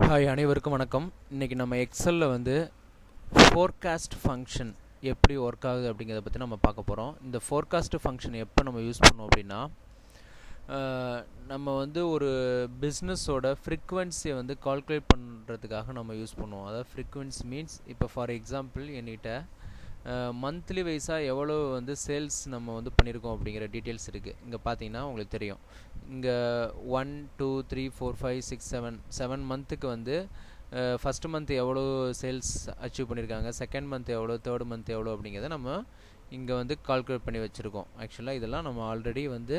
Hi, அனைவருக்கும் வணக்கம். இன்றைக்கி நம்ம எக்ஸலில் வந்து ஃபோர்காஸ்ட் ஃபங்க்ஷன் எப்படி ஒர்க் ஆகுது அப்படிங்கிறத பற்றி நம்ம பார்க்க போகிறோம். இந்த ஃபோர்காஸ்ட் ஃபங்க்ஷன் எப்போ நம்ம யூஸ் பண்ணோம் அப்படின்னா, நம்ம வந்து ஒரு பிஸ்னஸோட ஃப்ரீக்குவென்சியை வந்து கால்குலேட் பண்ணுறதுக்காக நம்ம யூஸ் பண்ணுவோம். அதாவது ஃப்ரீக்குவென்சி மீன்ஸ், இப்போ ஃபார் எக்ஸாம்பிள் என்கிட்ட மந்த்லி வைஸாக எவ்வளோ வந்து சேல்ஸ் நம்ம வந்து பண்ணியிருக்கோம் அப்படிங்கிற டீட்டெயில்ஸ் இருக்குது. இங்கே பார்த்தீங்கன்னா உங்களுக்கு தெரியும், இங்கே 1 2 3 4 5 6 7 மந்த்துக்கு வந்து ஃபஸ்ட்டு மந்த் எவ்வளோ சேல்ஸ் அச்சீவ் பண்ணியிருக்காங்க, செகண்ட் மந்த் எவ்வளோ, தேர்ட் மந்த் எவ்வளோ அப்படிங்கிறத நம்ம இங்கே வந்து கால்குலேட் பண்ணி வச்சுருக்கோம். ஆக்சுவலாக இதெல்லாம் நம்ம ஆல்ரெடி வந்து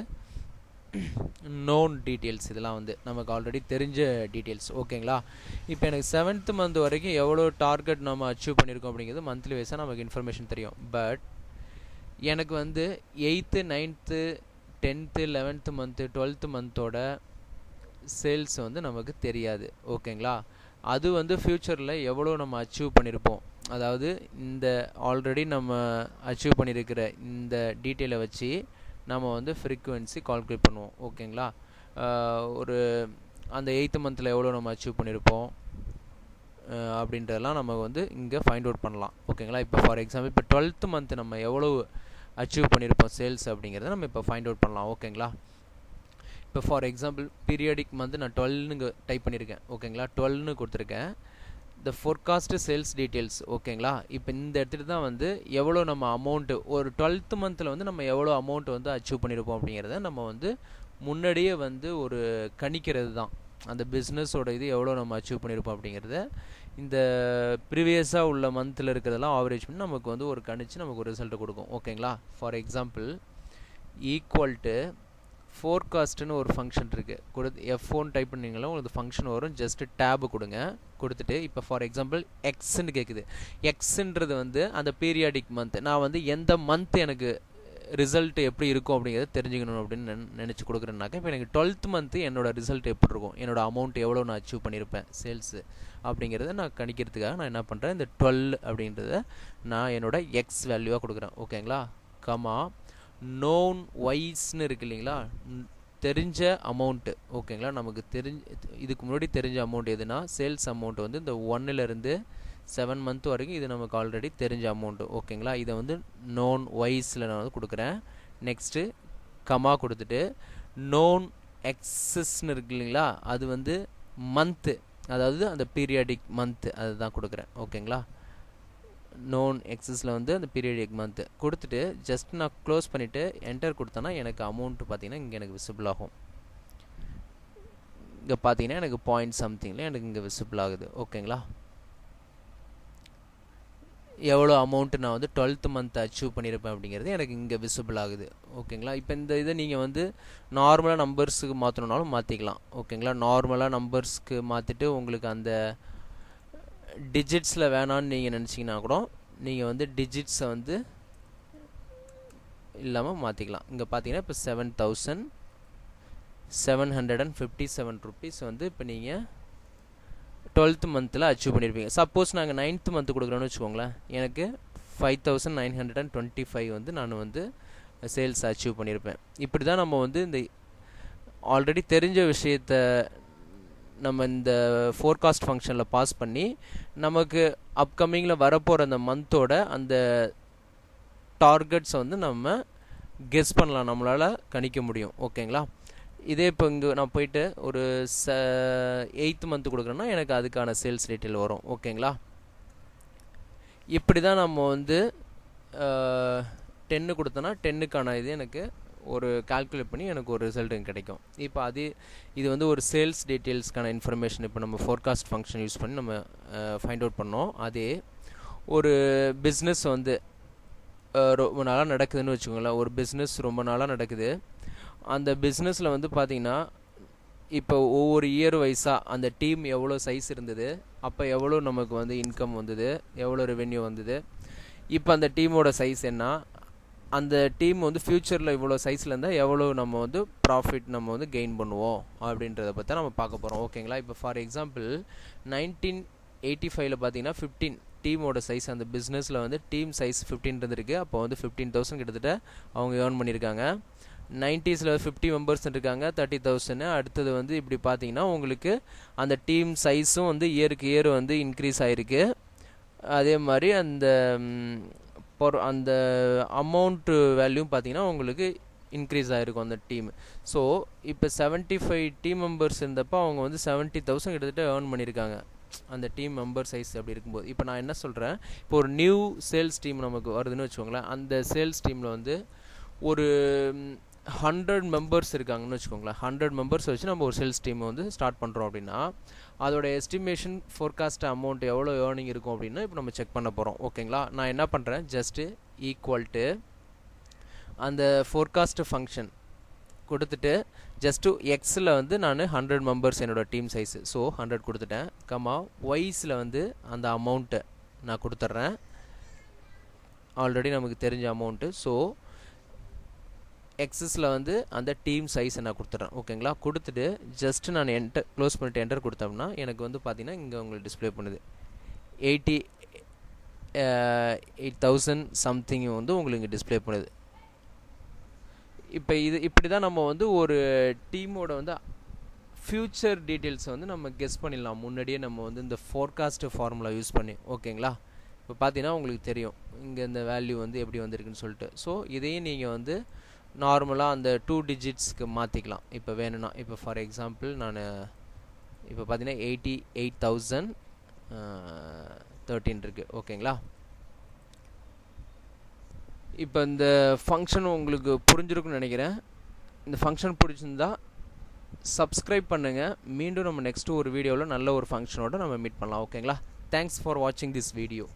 நோன் டீட்டெயில்ஸ், இதெல்லாம் வந்து நமக்கு ஆல்ரெடி தெரிஞ்ச டீட்டெயில்ஸ். ஓகேங்களா? இப்போ எனக்கு 7th மந்த் வரைக்கும் எவ்வளோ டார்கெட் நம்ம அச்சீவ் பண்ணியிருக்கோம் அப்படிங்கிறது மந்த்லி வைஸாக நமக்கு இன்ஃபர்மேஷன் தெரியும். பட் எனக்கு வந்து 8th 9th 10th 11th month 12th மந்தோட sales வந்து நமக்கு தெரியாது. ஓகேங்களா? அது வந்து ஃப்யூச்சரில் எவ்வளோ நம்ம அச்சீவ் பண்ணியிருப்போம், அதாவது இந்த ஆல்ரெடி நம்ம அச்சீவ் பண்ணியிருக்கிற இந்த டீட்டெயிலை வச்சு நம்ம வந்து ஃப்ரீக்குவென்சி கால்குலேட் பண்ணுவோம். ஓகேங்களா? ஒரு அந்த 8th மந்தில் எவ்வளோ நம்ம அச்சீவ் பண்ணியிருப்போம் அப்படின்றதெல்லாம் நம்ம வந்து இங்கே ஃபைண்ட் அவுட் பண்ணலாம். ஓகேங்களா? இப்போ ஃபார் எக்ஸாம்பிள் இப்போ 12th மந்த் நம்ம எவ்வளோ அச்சீவ் பண்ணியிருப்போம் சேல்ஸ் அப்படிங்கிறத நம்ம இப்போ ஃபைண்ட் அவுட் பண்ணலாம். ஓகேங்களா? இப்போ ஃபார் எக்ஸாம்பிள் பீரியாடிக் மந்த் நான் 12ன்னு டைப் பண்ணியிருக்கேன். ஓகேங்களா? 12ன்னு கொடுத்துருக்கேன். இந்த ஃபோர்காஸ்ட் சேல்ஸ் டீட்டெயில்ஸ். ஓகேங்களா? இப்போ இந்த இடத்துல தான் வந்து எவ்வளோ நம்ம அமௌண்ட்டு ஒரு 12th மந்தில் வந்து நம்ம எவ்வளோ அமௌண்ட் வந்து அச்சீவ் பண்ணியிருப்போம் அப்படிங்கிறத நம்ம வந்து முன்னாடியே வந்து ஒரு கணிக்கிறது தான். அந்த பிஸ்னஸோட இது எவ்வளோ நம்ம அச்சீவ் பண்ணியிருப்போம் அப்படிங்கிறத இந்த ப்ரீவியஸாக உள்ள மந்தில் இருக்கிறதெல்லாம் ஆவரேஜ் பண்ணி நமக்கு வந்து ஒரு கணிச்சு நமக்கு ஒரு ரிசல்ட் கொடுக்கும். ஓகேங்களா? ஃபார் எக்ஸாம்பிள் ஈக்குவல் டு ஃபோர்காஸ்ட்னு ஒரு ஃபங்க்ஷன் இருக்குது. F1 டைப் பண்ணிங்களா உங்களுக்கு ஃபங்க்ஷன் வரும். ஜஸ்ட்டு டேபு கொடுங்க. கொடுத்துட்டு இப்போ ஃபார் எக்ஸாம்பிள் எக்ஸ்ன்னு கேட்குது. எக்ஸுன்றது வந்து அந்த பீரியாடிக் மந்த். நான் வந்து எந்த மந்த் எனக்கு ரிசல்ட் எப்படி இருக்கும் அப்படிங்கிறத தெரிஞ்சுக்கணும் அப்படின்னு நினச்சி கொடுக்குறேன்னாக்கா, இப்போ எனக்கு 12th மந்த்து என்னோட ரிசல்ட் எப்படி இருக்கும், என்னோட அமௌண்ட் எவ்வளோ நான் அச்சீவ் பண்ணியிருப்பேன் சேல்ஸு அப்படிங்கிறத நான் கணிக்கிறதுக்காக நான் என்ன பண்ணுறேன், இந்த 12 அப்படின்றத நான் என்னோட எக்ஸ் வேல்யூவாக கொடுக்குறேன். ஓகேங்களா? கமா நோன் வைஸ்ன்னு இருக்கு இல்லைங்களா, தெரிஞ்ச அமௌண்ட்டு. ஓகேங்களா? நமக்கு இதுக்கு முன்னாடி தெரிஞ்ச அமௌண்ட் எதுனா சேல்ஸ் அமௌண்ட் வந்து இந்த 1லேருந்து 7 மந்த் வரைக்கும் இது நமக்கு ஆல்ரெடி தெரிஞ்ச அமௌண்ட்டு. ஓகேங்களா? இதை வந்து நோன் வைஸில் நான் வந்து கொடுக்குறேன். நெக்ஸ்ட்டு கமா கொடுத்துட்டு நோன் எக்ஸஸ்ன்னு இருக்கு இல்லைங்களா, அது வந்து மந்த்து, அதாவது அந்த பீரியாடிக் மந்த்து அதுதான் கொடுக்குறேன். ஓகேங்களா? நோன் எக்ஸஸில் வந்து அந்த பீரியடிக் மந்த்து கொடுத்துட்டு ஜஸ்ட் நான் க்ளோஸ் பண்ணிவிட்டு என்டர் கொடுத்தேன்னா எனக்கு அமௌண்ட்டு பார்த்தீங்கன்னா இங்கே எனக்கு விசிபிள் ஆகும். இங்கே பார்த்தீங்கன்னா எனக்கு பாயிண்ட் சம்திங்கில் எனக்கு இங்கே விசிபிள் ஆகுது. ஓகேங்களா? எவ்வளோ அமௌண்ட்டு நான் வந்து 12th மந்த் அச்சீவ் பண்ணியிருப்பேன் அப்படிங்கிறது எனக்கு இங்கே விசிபிள் ஆகுது. ஓகேங்களா? இப்போ இந்த இதை நீங்கள் வந்து நார்மலாக நம்பர்ஸுக்கு மாற்றணுன்னாலும் மாற்றிக்கலாம். ஓகேங்களா? நார்மலாக நம்பர்ஸ்க்கு மாற்றிட்டு உங்களுக்கு அந்த டிஜிட்ஸில் வேணான்னு நீங்கள் நினச்சிங்கன்னா கூட நீங்கள் வந்து டிஜிட்ஸை வந்து இல்லாமல் மாற்றிக்கலாம். இங்கே பார்த்தீங்கன்னா இப்போ 7,757 ருபீஸ் வந்து இப்போ நீங்கள் 12th மந்தில் அச்சீவ் பண்ணியிருப்பீங்க. சப்போஸ் நாங்கள் 9th மந்த் கொடுக்குறோன்னு வச்சுக்கோங்களேன், எனக்கு 5,925 வந்து நான் வந்து சேல்ஸ் அச்சீவ் பண்ணியிருப்பேன். இப்படி தான் நம்ம வந்து இந்த ஆல்ரெடி தெரிஞ்ச விஷயத்தை நம்ம இந்த ஃபோர்காஸ்ட் ஃபங்க்ஷனில் பாஸ் பண்ணி நமக்கு அப்கமிங்கில் வரப்போகிற அந்த மந்தோட அந்த டார்கெட்ஸை வந்து நம்ம கெஸ் பண்ணலாம், நம்மளால் கணிக்க முடியும். ஓகேங்களா? இதே இப்போ இங்கே நான் போயிட்டு ஒரு 8th மந்த் கொடுக்குறேன்னா எனக்கு அதுக்கான சேல்ஸ் டீட்டெயில் வரும். ஓகேங்களா? இப்படி தான் நம்ம வந்து 10 கொடுத்தோன்னா 10க்கான இது எனக்கு ஒரு கால்குலேட் பண்ணி எனக்கு ஒரு ரிசல்ட் கிடைக்கும். இப்போ இது வந்து ஒரு சேல்ஸ் டீட்டெயில்ஸ்க்கான இன்ஃபர்மேஷன் இப்போ நம்ம ஃபோர்காஸ்ட் ஃபங்க்ஷன் யூஸ் பண்ணி நம்ம ஃபைண்ட் அவுட் பண்ணோம். அதே ஒரு பிஸ்னஸ் வந்து ரொம்ப நாளாக நடக்குதுன்னு வச்சுக்கோங்களேன். ஒரு பிஸ்னஸ் ரொம்ப நாளாக நடக்குது. அந்த பிஸ்னஸில் வந்து பார்த்திங்கன்னா இப்போ ஒவ்வொரு இயர் வைஸாக அந்த டீம் எவ்வளோ சைஸ் இருந்தது, அப்போ எவ்வளோ நமக்கு வந்து இன்கம் வந்தது, எவ்வளோ ரெவென்யூ வந்தது, இப்போ அந்த டீமோட சைஸ் என்ன, அந்த டீம் வந்து ஃப்யூச்சரில் இவ்வளோ சைஸில் இருந்தால் எவ்வளோ நம்ம வந்து ப்ராஃபிட் நம்ம வந்து கெயின் பண்ணுவோம் அப்படின்றத பற்றி நம்ம பார்க்க போகிறோம். ஓகேங்களா? இப்போ ஃபார் எக்ஸாம்பிள் 1985 பார்த்தீங்கன்னா 15 டீமோட சைஸ், அந்த பிஸ்னஸில் வந்து டீம் சைஸ் 15 இருந்திருக்கு. அப்போ வந்து 15,000 கிட்டத்தட்ட அவங்க ஏர்ன் பண்ணியிருக்காங்க. 90s 50 மெம்பர்ஸ் இருக்காங்க 30,000. அடுத்தது வந்து இப்படி பார்த்தீங்கன்னா உங்களுக்கு அந்த டீம் சைஸும் வந்து இயருக்கு இயர் வந்து இன்க்ரீஸ் ஆகிருக்கு. அதே மாதிரி அந்த அந்த அமௌண்ட்டு வேல்யூ பார்த்தீங்கன்னா உங்களுக்கு இன்க்ரீஸ் ஆகிருக்கும் அந்த டீம். ஸோ இப்போ 75 டீம் மெம்பர்ஸ் இருந்தப்போ அவங்க வந்து 70,000 கிட்டத்தட்ட ஏர்ன் பண்ணியிருக்காங்க அந்த டீம் மெம்பர் சைஸ் அப்படி இருக்கும்போது. இப்போ நான் என்ன சொல்கிறேன், இப்போ ஒரு நியூ சேல்ஸ் டீம் நமக்கு வருதுன்னு வச்சுக்கோங்களேன். அந்த சேல்ஸ் டீமில் வந்து ஒரு 100 மெம்பர்ஸ் இருக்காங்கன்னு வச்சுக்கோங்களேன். 100 மெம்பர்ஸ் வச்சு நம்ம ஒரு சேல்ஸ் டீமை வந்து ஸ்டார்ட் பண்ணுறோம் அப்படின்னா அதோட எஸ்டிமேஷன் ஃபோர்காஸ்ட் அமௌண்ட் எவ்வளோ ஏர்னிங் இருக்கும் அப்படின்னா இப்போ நம்ம செக் பண்ண போகிறோம். ஓகேங்களா, நான் என்ன பண்ணுறேன், ஜஸ்ட்டு ஈக்குவல் டு அந்த ஃபோர்காஸ்ட் ஃபங்க்ஷன் கொடுத்துட்டு ஜஸ்ட்டு எக்ஸில் வந்து நான் 100 மெம்பர்ஸ் என்னோடய டீம் சைஸு, ஸோ 100 கொடுத்துட்டேன். கமா ஒய்ஸில் வந்து அந்த அமௌண்ட்டை நான் கொடுத்துட்றேன், ஆல்ரெடி நமக்கு தெரிஞ்ச அமௌண்ட்டு. ஸோ எக்ஸஸில் வந்து அந்த டீம் சைஸை நான் கொடுத்துட்றேன். ஓகேங்களா, கொடுத்துட்டு ஜஸ்ட்டு நான் க்ளோஸ் பண்ணிட்டு என்டர் கொடுத்தோம்னா எனக்கு வந்து பார்த்தீங்கன்னா இங்கே உங்களுக்கு டிஸ்பிளே பண்ணுது 88,000 சம்திங் வந்து உங்களுக்கு இங்கே டிஸ்பிளே பண்ணுது. இப்போ இப்படி தான் நம்ம வந்து ஒரு டீமோட வந்து ஃப்யூச்சர் டீட்டெயில்ஸை வந்து நம்ம கெஸ் பண்ணிடலாம் முன்னாடியே நம்ம வந்து இந்த ஃபோர்காஸ்ட் ஃபார்முலா யூஸ் பண்ணி. ஓகேங்களா, இப்போ பார்த்தீங்கன்னா உங்களுக்கு தெரியும் இங்கே இந்த வேல்யூ வந்து எப்படி வந்திருக்குன்னு சொல்லிட்டு. ஸோ இதையும் நீங்கள் வந்து நார்மலாக அந்த 2 டிஜிட்ஸ்க்கு மாற்றிக்கலாம் இப்போ வேணும்னா. இப்போ ஃபார் எக்ஸாம்பிள் நான் இப்போ பார்த்தீங்கன்னா 88,013 இருக்குது. ஓகேங்களா, இப்போ இந்த ஃபங்க்ஷன் உங்களுக்கு புரிஞ்சிருக்குன்னு நினைக்கிறேன். இந்த ஃபங்க்ஷன் பிடிச்சிருந்தா சப்ஸ்கிரைப் பண்ணுங்கள். மீண்டும் நம்ம நெக்ஸ்ட்டு ஒரு வீடியோவில் நல்ல ஒரு ஃபங்க்ஷனோடு நம்ம மீட் பண்ணலாம். ஓகேங்களா, தேங்க்ஸ் ஃபார் வாட்சிங் திஸ் வீடியோ.